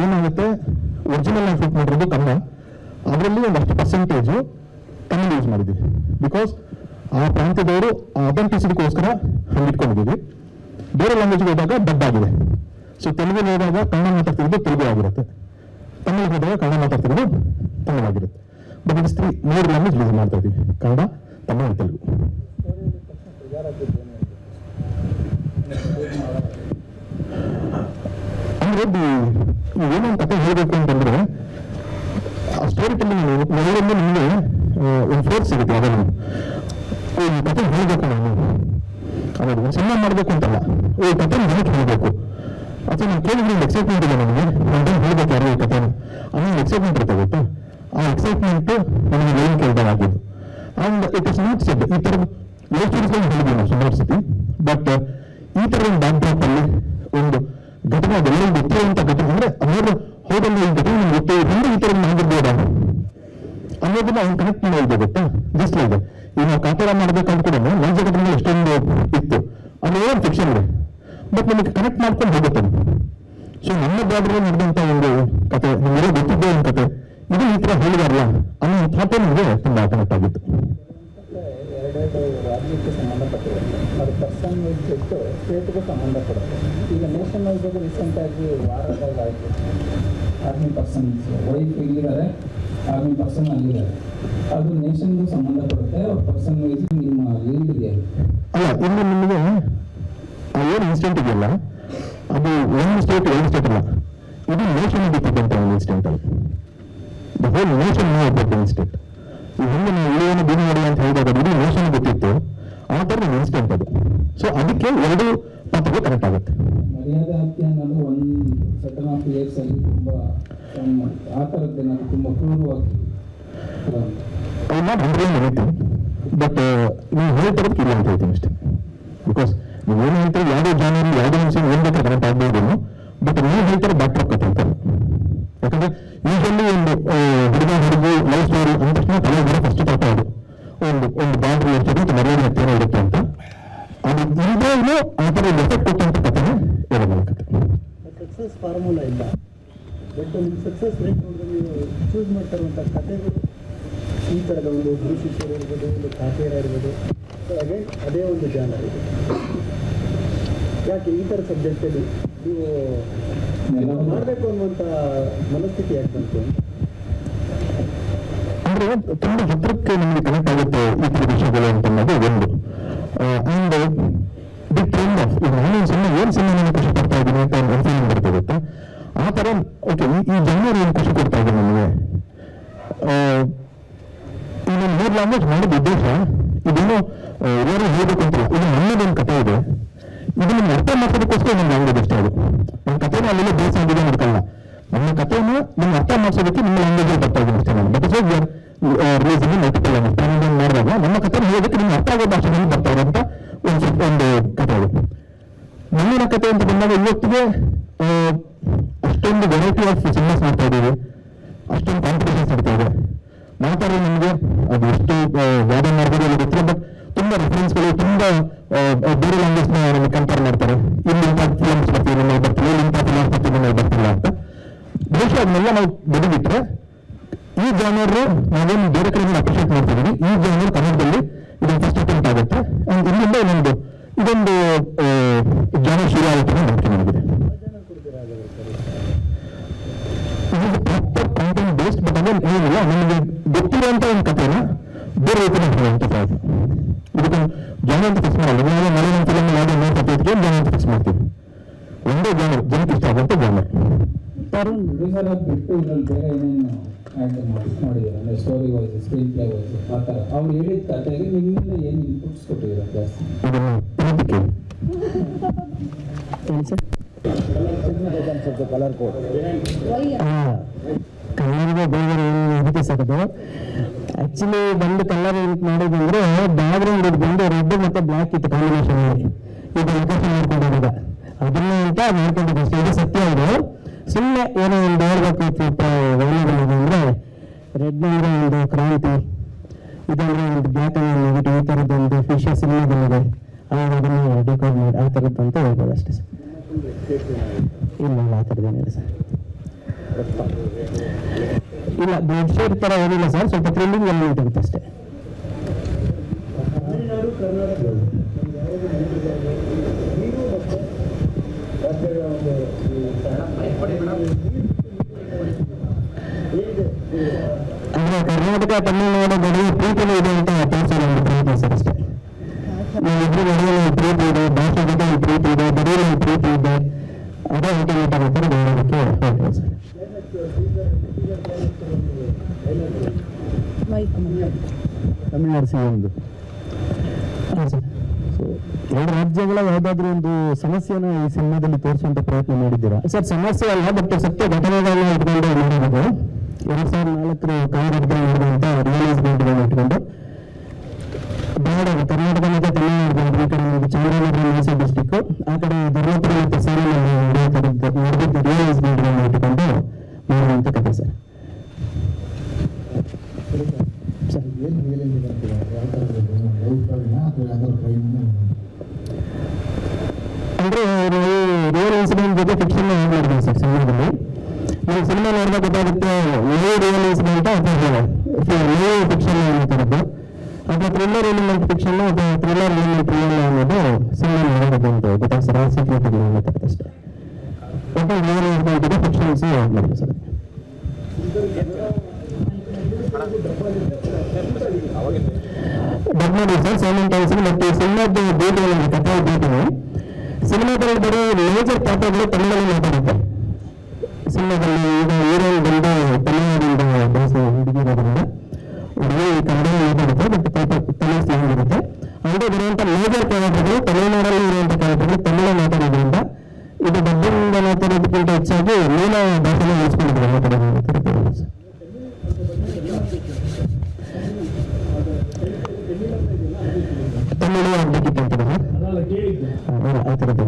ಏನಾಗುತ್ತೆ, ಒರಿಜಿನಲ್ ನಾವು ಶೂಟ್ ಮಾಡಿರೋದು ಕನ್ನಡ, ಅದರಲ್ಲಿ ಒಂದಷ್ಟು ಪರ್ಸೆಂಟೇಜು ಕನ್ನಡ ಯೂಸ್ ಮಾಡಿದ್ದೀವಿ. ಬಿಕಾಸ್ ಆ ಪ್ರಾಂತ್ಯದವರು ಅಥೆಂಟಿಸಿಟಿಗೋಸ್ಕರ ಹಂಗಿಟ್ಕೊಂಡಿದ್ದೀವಿ. ಬೇರೆ ಲ್ಯಾಂಗ್ವೇಜ್ಗೆ ಹೋದಾಗ ಡಬ್ ಆಗಿದೆ. ಸೊ ತೆಲುಗಿಗೆ ಹೋದಾಗ ಕನ್ನಡ ಮಾತಾಡ್ತಿರೋದು ತೆಲುಗು ಆಗಿರುತ್ತೆ, ತಮಿಳಿಗೆ ಹೋದಾಗ ಕನ್ನಡ ಮಾತಾಡ್ತಿರೋದು ತಮಿಳು ಆಗಿರುತ್ತೆ. ಬಟ್ ಇಟ್ಸ್ 3 ಲ್ಯಾಂಗ್ವೇಜ್ ಯೂಸ್ ಮಾಡ್ತಾ ಇದ್ದೀವಿ, ಕನ್ನಡ, ತಮಿಳು, ತೆಲುಗು. ಅಂದ್ರೆ ಏನೋ ಒಂದು ಕಥೆ ಹೇಳಬೇಕು ಅಂತಂದ್ರೆ, ಆ ಸ್ಟೋರಿ ಟೆಲ್ಲಿಂಗ್ ಮೊದಲೊಂದು ನಿಮಗೆ ಒಂದು ಫೋರ್ಸ್ ಸಿಗುತ್ತೆ. ಯಾವಾಗ ಈ ಕಥೆ ಹೇಳಬೇಕು, ನಾನು ಅವಾಗ ಒಂದು ಸಿನಿಮಾ ಮಾಡಬೇಕು ಅಂತಲ್ಲ, ಈ ಕಥೆ ನನಗೆ ಹೇಳಬೇಕು ಅಥವಾ ನಾನು ಕೇಳಿದ್ರೆ ಒಂದು ಎಕ್ಸೈಟ್ಮೆಂಟ್ ಇದೆ ನನಗೆ, ನಾನು ಹೇಳಬೇಕು ಯಾರು ಈ ಕಥೆನ ಅನ್ನೋ ಎಕ್ಸೈಟ್ಮೆಂಟ್ ಇರುತ್ತೆ ಗೊತ್ತಾ. ಆ ಎಕ್ಸೈಟ್ಮೆಂಟ್ ನನಗೆ ಏನು ಕೇಳಿದಾಗ ಆಗಿದ್ದು. And it is not shed ಈ ಥರದ ಲೈಫ್ ಸ್ಟೋರೀಸ್ಗಳನ್ನು ಹೇಳಿದ್ವಿ ನಾವು ಸುಮಾರು ಸತಿ. ಬಟ್ ಈ ಥರ ಒಂದು ಬ್ಯಾಕ್ ಡ್ರಾಪ್ ಅಲ್ಲಿ ಒಂದು ಘಟನೆ, ಅದೆಲ್ಲ ಗೊತ್ತಿರುವಂಥ ಘಟನೆ, ಅಂದ್ರೆ ಅನ್ನೋದು ಹೋದಲ್ಲಿ ಈ ಘಟನೆ ನಮ್ಗೆ ಗೊತ್ತು, ಹಿಂದೆ ಈ ಥರ ಆಗಿರ್ಬೋದ ಅನ್ನೋದನ್ನ ಅವ್ನು ಕನೆಕ್ಟ್ ಮಾಡಿದೆ ಗೊತ್ತಾ. ಜಸ್ಟ್ ಲೈಕ್ ಈಗ ನಾವು ಕಾಪಾಡ ಮಾಡ್ಬೇಕಂತ ಕೂಡ ನೈಜ ಘಟನೆ ಎಷ್ಟೊಂದು ಇತ್ತು, ಅದು ಏನು ಫಿಕ್ಷನ್ ಇದೆ, ಬಟ್ ನಮಗೆ ಕನೆಕ್ಟ್ ಮಾಡ್ಕೊಂಡು ಹೋಗುತ್ತೆ. ಸೊ ನಮ್ಮ ಬಾರ್ಡರ್ ನಡೆದಂಥ ಒಂದು ಕತೆ, ನಿಮಗೆ ಗೊತ್ತಿದ್ದೇ ಒಂದು ಕತೆ, ಇದು ಈ ಥರ ಹೇಳಿದಾರಲ್ಲ ಅನ್ನೋ ಥಾಟೇ ನಮಗೆ ತುಂಬಾ ಕನೆಕ್ಟ್ ಆಗಿತ್ತು. ಎರಡೆರಡು ರಾಜ್ಯಕ್ಕೆ ಸಂಬಂಧಪಟ್ಟಿದೆ, ಅದು ಪರ್ಸನ್ ವೈಸ್ ಬಿಟ್ಟು ಸ್ಟೇಟ್ಗೂ ಸಂಬಂಧಪಡುತ್ತೆ. ಈಗ ನೇಷನ್ ವೈಸ್ ರೀಸೆಂಟಾಗಿ ವಾರದಾಗ ಆಯಿತು, ಆರ್ಮಿ ಪರ್ಸನ್ಸ್ ವೈಫ್ ಇಲ್ಲಿದ್ದಾರೆ, ಆರ್ಮಿ ಪರ್ಸನ್ ಅಲ್ಲಿದ್ದಾರೆ, ಅದು ನೇಷನ್ಗೂ ಸಂಬಂಧಪಡುತ್ತೆ. ಪರ್ಸನ್ ವೈಸ್ ನಿಮ್ಮ ಲೀಡ್ ಇದೆ ಅಲ್ಲ. ಇನ್ನು ನಿಮಗೆ ಏನು ಇನ್ಸಿಡೆಂಟ್ ಇದೆಯಲ್ಲ, ಅದು ಒಂದು ಸ್ಟೇಟ್ ಅಲ್ಲ, ಇದು ನೇಷನ್ ಬಿಟ್ಟಿದ್ದಂಥ ಒಂದು ಇನ್ಸಿಡೆಂಟ್. ಅದು ದ ಹೋಲ್ ನೇಷನ್ ಇನ್ಸಿಡೆಂಟ್. ಈ ಹಿಂದೆ ನಾವು ಇಳಿಯನ್ನು ಬೀದಿ ಮಾಡಿ ಅಂತ ಹೇಳಿದಾಗ ಇಡೀ ನೇಷನ್ ಗೊತ್ತಿತ್ತು, ಆ ಥರ ಒಂದು ಇನ್ಸಿಡೆಂಟ್ ಅದು. ಸೊ ಅದಕ್ಕೆ ಎರಡು ಪಾತ್ರಗಳು ಕರೆಕ್ಟ್ ಆಗುತ್ತೆ. ಮರ್ಯಾದೆ ಹತ್ಯೆ ಅನ್ನೋದು ಒಂದು ಸೆಟನ್ ಆಫ್ ಇಯರ್ಸ್ ಅಲ್ಲಿ ತುಂಬ ಆ ಥರದ್ದು ಏನಾದ್ರು ತುಂಬ ಕ್ರೂರವಾಗಿ ನಾಟ್ 100% ಬಟ್ ನೀವು ಹೇಳ್ತಿರೋದಕ್ಕೆ ಇಲ್ಲ ಅಂತ ಹೇಳ್ತೀನಿ ಅಷ್ಟೇ. ಬಿಕಾಸ್ ನೀವು ಏನು ಹೇಳ್ತಾರೆ, ಯಾವುದೇ ಜಾನಲ್ಲಿ ಯಾವುದೇ ವಿಷಯ ಏನ್ ಬೇಕಾದ್ರೆ ಕನೆಕ್ಟ್ ಆಗ್ಬೋದೇನು, ಬಟ್ ನೀವು ಹೇಳ್ತಾರೆ ಬ್ಯಾಕ್ ಡ್ರಾಪ್ ಕಥೆ ಅಂತ. ಯಾಕಂದ್ರೆ ಯೂಶಲಿ ಒಂದು ಹುಡುಗಿ ಲವ್ ಸ್ಟೋರಿ ಅಂದ ತಕ್ಷಣ ತಲೆ ಫಸ್ಟ್ ಥಾಟ್ ಅದು ಒಂದು ಬಾಂಡ್ರಿ ಇರ್ತದೆ, ಮರ್ಯಾದೆ ಹತ್ತಿರ ಇರುತ್ತೆ ಅಂತ. ಅದು ಇಲ್ಲದೇ ಆ ಥರ ಎಫೆಕ್ಟ್ ಕೊಟ್ಟಂತ ಕಥೆನೇ ಇರೋದಿಲ್ಲ ಕಥೆ. ಸಕ್ಸಸ್ ಫಾರ್ಮುಲಾ ಇಲ್ಲ, ಬಟ್ ನಿಮ್ಮ ಸಕ್ಸಸ್ ರೇಟ್ ನೋಡಿದ್ರೆ ನೀವು ಚೂಸ್ ಮಾಡ್ತಾ ಇರುವಂಥ ಕಥೆಗಳು ಈ ಥರದ ಒಂದು ಗುರುಶಿಷ್ಯರು ಇರ್ಬೋದು, ಒಂದು ಕಾಕೇರ ಇರ್ಬೋದು, ಹಾಗೆ ಅದೇ ಒಂದು ಜಾನರ್ ಇದೆ. ಯಾಕೆ ಈ ಥರ ಸಬ್ಜೆಕ್ಟಲ್ಲಿ ನೀವು ಮಾಡಬೇಕು ಅನ್ನುವಂಥ ಮನಸ್ಥಿತಿ ಯಾಕೆ ಬಂತು? ಅಂದ್ರೆ ತುಂಬಾ ಹತ್ರಕ್ಕೆ ನಮಗೆ ಕನೆಕ್ಟ್ ಆಗುತ್ತೆ ಈ ಥರ ವಿಷಯಗಳು ಅಂತ ಅನ್ನೋದು ಒಂದು. ಅಂಡ್ ದಿ ಟ್ರೆಂಡ್ ಆಫ್ ಈಗ ನಾನು ಸಿನಿಮಾ ಏನು ಸಿನಿಮಾ ನಾನು ಖುಷಿ ಪಡ್ತಾ ಇದ್ದೀನಿ ಅಂತ ಒಂದು ಫೀಲಿಂಗ್ ಬರ್ತದೆ ಗೊತ್ತಾ. ಆ ಥರ ಓಕೆ ಈ ಜನರು ಏನು ಖುಷಿ ಕೊಡ್ತಾ ಇದ್ದೀನಿ ನಮಗೆ. ಈ ನಾನು 3 ಲ್ಯಾಂಗ್ವೇಜ್ ಮಾಡಿದ ಉದ್ದೇಶ ಇದೇನೋ ಎಲ್ಲರೂ ಹೇಳಬೇಕು ಅಂತಿಲ್ಲ, ಇದು ನನ್ನದೊಂದು ಕಥೆ ಇದೆ, ಇದು ನಿಮ್ಗೆ ಅರ್ಥ ಮಾಡ್ಸೋದಕ್ಕೋಸ್ಕರ ನನ್ನ ಲ್ಯಾಂಗ್ವೇಜ್ ಅಷ್ಟೇ. ಅದು ನನ್ನ ಕಥೆನ ಅಲ್ಲೆಲ್ಲ ಬೇಸ್ ಆಗಿದೆ ನೋಡ್ಕಲ್ಲ, ನಮ್ಮ ಕಥೆನ ನಿಮ್ಗೆ ಅರ್ಥ ಮಾಡಿಸೋದಕ್ಕೆ ನಿಮ್ಮ ಲ್ಯಾಂಗ್ವೇಜಲ್ಲಿ ಬರ್ತಾ ಇದ್ದೀನಿ ಅಷ್ಟೇ ನಾನು. ಬಟ್ ರಿಲೀಸ್ ಮಲ್ಟಿಪಲ್ ಲ್ಯಾಂಗ್ವೇಜ್ ಮಾಡಿದಾಗ ನಮ್ಮ ಕಥೆನ ಹೇಳೋದಕ್ಕೆ ನಿಮ್ಗೆ ಅರ್ಥ ಆಗೋ ಭಾಷೆಯಲ್ಲಿ ಬರ್ತಾ ಇರೋಂಥ ಒಂದು ಕಥೆ ಅದು. ಮುಂದಿನ ಕಥೆ ಅಂತ ಬಂದಾಗ ಇವತ್ತಿಗೆ ಅಷ್ಟೊಂದು ವೆರೈಟಿ ಆಫ್ ಸಿನಿಮಾಸ್ ಮಾಡ್ತಾ ಇದ್ದೀವಿ, ಅಷ್ಟೊಂದು ಕಾಂಪಿಟೇಷನ್ಸ್ ನಡ್ತಾ ಇದೆ. ಮಾತಾಡಿ ನಮಗೆ ಅದು ಎಷ್ಟು ವಾದ ಮಾಡ್ಬೋದು ಎಲ್ಲ ಗೊತ್ತಿಲ್ಲ, ಬಟ್ ತುಂಬ ರೆಫರೆನ್ಸ್ಗಳು, ತುಂಬ ಬೇರೆ ಲ್ಯಾಂಗ್ವೇಜ್ನ ನಮಗೆ ಕಂಪೇರ್ ಮಾಡ್ತಾರೆ. ಇಲ್ಲಿ ಇಂಥ ಫಿಲಮ್ಸ್ ಬರ್ತೀವಿ ನಾವು ಬರ್ತೀವಿ, ಇಲ್ಲಿ ಇಂಥ ಫಿಲಮ್ಸ್ ಬರ್ತೀವಿ ನಾವು ಬರ್ತಿಲ್ಲ ಅಂತ. ಬಹುಶಃ ಅದನ್ನೆಲ್ಲ ನಾವು ಬದಿಬಿಟ್ರೆ ಈ ಜಾನರ್ ನಾವೇನು ಬೇರೆ ಕಡೆಯಿಂದ ಅಪ್ರಿಷಿಯೇಟ್ ಮಾಡ್ತಿದ್ದೀವಿ, ಈ ಜಾನರ್ ಕನ್ನಡದಲ್ಲಿ ಇದೊಂದು ಫಸ್ಟ್ ಅಟೆಂಪ್ಟ್ ಆಗುತ್ತೆ. ಅಂಡ್ ಇಲ್ಲಿಂದ ಇದೊಂದು ಜಾನರ್ ಶುರು ಆಗುತ್ತೆ ನಂಬಿಕೆ ನನಗಿದೆ. ಇದು ಪ್ರಾಪರ್ ಕಾಂಟೆಂಟ್ ಬೇಸ್ಡ್, ಬಟ್ ಅದೇನು ಏನಿಲ್ಲ, ನಮಗೆ ಗೊತ್ತಿರುವಂಥ ಒಂದು ಕಥೆನ ಬೇರೆ ರೀತಿಯಲ್ಲಿ ಹೇಳುವಂಥ ಪ್ರಯತ್ನ. ಇದಕ್ಕೊಂದು ಜಾನರ್ ಅಂತ ಫಿಕ್ಸ್ ಮಾಡಲ್ಲ. ನಾವು ಮಳೆ ಫಿಲಮ್ ಯಾವುದೇ ಇನ್ನೊಂದು ಕಥೆ ಇದ್ರೆ ಜಾನರ್ ಅಂತ ಫಿಕ್ಸ್ ಮಾಡ್ತೀವಿ. ಒಂದೇ ಜಾನರ್ ಜನಕ್ಕೆ ಇಷ್ಟ ಆಗುತ್ತೆ ಜಾನರ್. ಬಿಟ್ಟು ಇದ್ರಲ್ಲಿ ಬೇರೆ ಏನೇನು ಮಾಡಿದ್ದಾರೆ ಅಂದರೆ story wise, screenplay wise ಆ ಥರ ಅವ್ರು ಹೇಳಿದ ಕಥೆಗೆ ನಿಮ್ಮಿಂದ ಏನು ಇನ್ಪುಟ್ಸ್ ಕೊಟ್ಟಿದ್ದಾರೆ ಜಾಸ್ತಿ? ಕಲರ್ ಕೋಡ್ ಕಲರ್ಗೆ ಬೇರೆ ಇದಕ್ಕೆ ಸಕದು ಆಕ್ಚುಲಿ ಬಂದು ಕಲರ್ ಮಾಡೋದು ಅಂದ್ರೆ ಬ್ಯಾಕ್ ಗ್ರೌಂಡ್ ಇದು ಬಂದು ರೆಡ್ ಮತ್ತೆ ಬ್ಲಾಕ್ ಇತ್ತು ಕಾಂಬಿನೇಷನ್ ಅಲ್ಲಿ. ಇದು ಅವಕಾಶ ಮಾಡ್ಕೊಂಡಿದ್ದ ಅದನ್ನ ಅಂತ ಮಾಡ್ಕೊಂಡಿದ್ದೆ ಅಷ್ಟೇ. ಇದು ಸತ್ಯ ಇದು, ಸುಮ್ಮನೆ ಏನೋ ಒಂದು ಹೇಳ್ಬೇಕು ಅಂದ್ರೆ ರೆಡ್ ಅಂದ್ರೆ ಒಂದು ಕ್ರಾಂತಿ, ಇದಂದ್ರೆ ಒಂದು ಬ್ಲಾಕ್ ಅಂದ್ರೆ ನೆಗೆಟಿವ್, ಈ ಥರದ್ದೊಂದು ವಿಷಯ ಸಿನಿಮಾದಲ್ಲಿದೆ. ಅದನ್ನು ಡಿಕೋಡ್ ಮಾಡಿ ಆ ಥರದ್ದು ಅಂತ ಹೇಳ್ಬೋದು ಅಷ್ಟೇ ಸರ್. ಇಲ್ಲ ಆ ಥರದ್ದೇನಿಲ್ಲ ಸರ್. ಇಲ್ಲ ಬೆಡ್ ಶೇರ್ ಥರ ಏನಿಲ್ಲ ಸರ್, ಸ್ವಲ್ಪ ಥ್ರಿಲ್ಲಿಂಗ್ ಎಲಿಮೆಂಟ್ ಇರುತ್ತೆ ಅಷ್ಟೇ. ತಮಿಳುನಾಡು ಕರ್ನಾಟಕ ನೀರು ಮತ್ತು ರಾಜ್ಯಗಳ ಒಂದು ಅಂದರೆ ಕರ್ನಾಟಕ ತಮಿಳುನಾಡು ಗಡಿ ಪ್ರೀತಿನೂ ಇದೆ ಅಂತ ತೋರಿಸೋದು ಒಂದು ಪ್ರಯತ್ನ ಸರ್ ಅಷ್ಟೇ. ನೀವಿಬ್ಬರು ಗಡಿಯಲ್ಲಿ ಪ್ರೀತಿ ಇದೆ, ಭಾಷೆ ಜೊತೆ ಒಂದು ಪ್ರೀತಿ ಇದೆ, ಗಡಿಯಲ್ಲಿ ಒಂದು ಪ್ರೀತಿ ಇದೆ, ಅದೇ ಅಲ್ಟಿಮೇಟ್ ಆಗುತ್ತೆ ಹೇಳೋದಕ್ಕೆ ಹೇಳ್ಬೋದು ಸರ್. ತಮಿಳುನಾಡು ಸಿ ಒಂದು ಹಾಂ ಸರ್. ಸೊ ಎರಡು ರಾಜ್ಯಗಳ ಯಾವುದಾದ್ರೂ ಒಂದು ಸಮಸ್ಯೆನ ಈ ಸಿನಿಮಾದಲ್ಲಿ ತೋರಿಸುವಂತ ಪ್ರಯತ್ನ ಮಾಡಿದ್ದೀರಾ? ಸರ್ ಸಮಸ್ಯೆ ಅಲ್ಲ, ಬಟ್ ಸತ್ಯ ಘಟನೆಗಳನ್ನ ಇಟ್ಕೊಂಡು ಮಾಡಿರೋದು. 2004 ಕಾಂಗ್ರೆಸ್ಗಳು ಮಾಡಿದಂಥ ರಿಯಲೈಸ್ಮೆಂಟ್ಗಳನ್ನ ಇಟ್ಕೊಂಡು ಬೇಡ ಕರ್ನಾಟಕ ಮತ್ತು ತಮಿಳುನಾಡು ಈ ಕಡೆ ಚಾಮರಾಜನಗರ ಮೈಸೂರು ಡಿಸ್ಟಿಕ್ಕು, ಆ ಕಡೆ ಧರ್ಮಪುರ ಮತ್ತು ಸೇನೆಯಲ್ಲಿ ನಡೆದಿದ್ದ ರಿಯಲೈಸ್ಮೆಂಟ್ಗಳನ್ನ ಇಟ್ಕೊಂಡು ಮಾಡುವಂಥ ಕಥೆ ಸರ್. ಏನು ರಿಯಲೈಸ್ ಆಗ್ತದೆ? ಯಾವ ಥರದ ಲೈಫ್ ಸ್ಟೋರಿನ ಅಥವಾ ಯಾವ್ದಾದ್ರು ಟ್ರೈನ್ ಅಂದರೆ ನಾವು ರಿಯಲ್ ಇನ್ಸಿಡೆಂಟ್ ಜೊತೆ ಫಿಕ್ಷನ್ ಆ್ಯಡ್ ಮಾಡಿದ್ದೀವಿ ಸರ್ ಸಿನಿಮಾದಲ್ಲಿ. ನೀವು ಸಿನಿಮಾ ನೋಡಿದಾಗ ಗೊತ್ತಾಗುತ್ತೆ ನೀವು ರಿಯಲ್ ಇನ್ಸಿಡೆಂಟ್ ಅಥವಾ ನೀವು ಫಿಕ್ಷನ್ ಅನ್ನೋದು, ಅಥವಾ ಥ್ರಿಲ್ಲರ್ ಎಲಿಮೆಂಟ್ ಫಿಕ್ಷನ್ ಅಥವಾ ಥ್ರಿಲ್ಲರ್ ಎಲಿಮೆಂಟ್ ರಿಯಲ್ ಅನ್ನೋದು ಸಿನಿಮಾ ನೋಡೋದು ಅಂತ ಗೊತ್ತಾಗ್ತದೆ ಸರ್. ಆ ಸೀಕ್ರೆಟ್ ಗೊತ್ತಾಗುತ್ತೆ ಅಷ್ಟೇ. ಒಟ್ಟು ರಿಯಲ್ ಇನ್ಸಿಡೆಂಟ್ ಇದೆ ಫಿಕ್ಷನ್ಸ್ ಆ್ಯಡ್ ಮಾಡಿದ್ದೀವಿ ಸರ್. ಡಬ್ ಮಾಡಿ ಸರ್ ಸೈಲೆಂಟ್ ಟೈಮ್ಸ್. ಮತ್ತು ಸಿನಿಮಾದ ಡೇಟ್ಗಳಲ್ಲಿ ಕಥೆ ಡೇಟಿದೆ. ಸಿನಿಮಾದಲ್ಲಿ ಬರೋ ಮೇಜರ್ ಪಾತ್ರಗಳು ತಮಿಳಲ್ಲಿ ಮಾತಾಡುತ್ತೆ. ಸಿನಿಮಾದಲ್ಲಿ ಈಗ ಹೀರೋಯಿನ್ ಬಂದು ತಮಿಳುನಾಡಿಂದ ಬಳಸೋ ಹುಡುಗಿರೋದ್ರಿಂದ ಹುಡುಗಿ ಕನ್ನಡ ಮಾತಾಡುತ್ತೆ, ಬಟ್ ಪಾಪ ತಮಿಳು ಸ್ಲಾಂಗ್ ಇರುತ್ತೆ. ಹಂಗೆ ಬರುವಂಥ ಮೇಜರ್ ಕ್ಯಾರೆಕ್ಟರ್ಗಳು ತಮಿಳುನಾಡಲ್ಲಿ ಇರುವಂಥ ಕ್ಯಾರೆಕ್ಟರ್ಗಳು ತಮಿಳು ಮಾತಾಡೋದ್ರಿಂದ ಇದು ಡಬ್ಬಿಂದ ಮಾತಾಡೋದಕ್ಕಿಂತ ಹೆಚ್ಚಾಗಿ ಮೂಲ ಭಾಷೆನ ಉಳಿಸ್ಕೊಂಡಿದ್ದಾರೆ ಮಾತಾಡೋದು ಸರ್. ತಮಿಳು ಆಗ್ಬೇಕಿತ್ತು ಅಂತಿದ್ದಾರೆ ಆ ಥರದ್ದು